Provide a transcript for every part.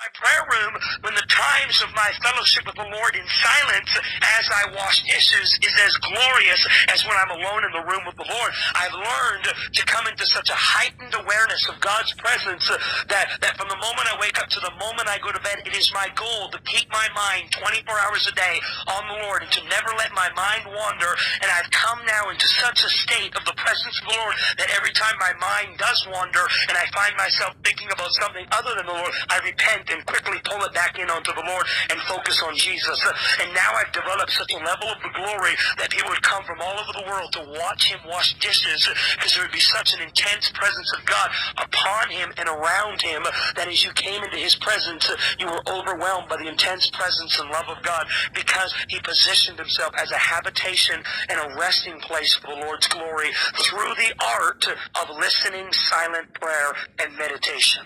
my prayer room, when the times of my fellowship with the Lord in silence as I wash dishes is as glorious as when I'm alone in the room with the Lord. I've learned to come into such a heightened awareness of God's presence that from the moment I wake up to the moment I go to bed, it is my goal to keep my mind 24 hours a day on the Lord and to never let my mind wander. And I've come now into such a state of the presence of the Lord that every time my mind does wander and I find myself thinking about something other than the Lord, I repent and quickly pull it back in onto the Lord and focus on Jesus. And now I've developed such a level of the glory that people would come from all over the world to watch him wash dishes, because there would be such an intense presence of God upon him and around him that as you came into his presence, you were overwhelmed by the intense presence and love of God, because he positioned himself as a habitation and a resting place for the Lord's glory through the art of listening, silent prayer, and meditation.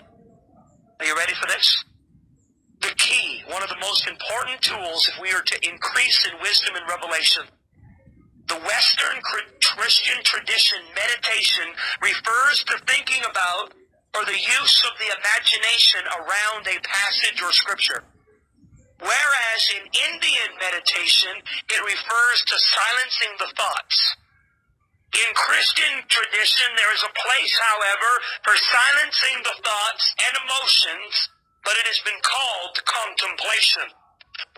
Are you ready for this? The key, one of the most important tools if we are to increase in wisdom and revelation. The Western Christian tradition, meditation, refers to thinking about or the use of the imagination around a passage or scripture. Whereas in Indian meditation, it refers to silencing the thoughts. In Christian tradition, there is a place, however, for silencing the thoughts and emotions, but it has been called contemplation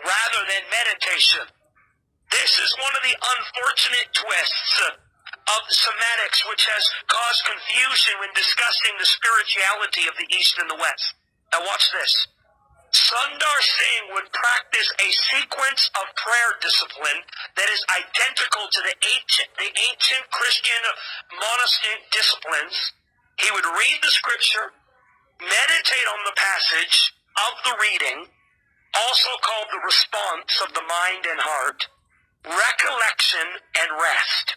rather than meditation. This is one of the unfortunate twists of the semantics which has caused confusion when discussing the spirituality of the East and the West. Now watch this. Sundar Singh would practice a sequence of prayer discipline that is identical to the ancient Christian monastic disciplines. He would read the scripture, meditate on the passage of the reading, also called the response of the mind and heart, recollection, and rest.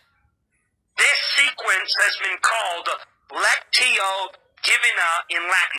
This sequence has been called Lectio Divina in Latin.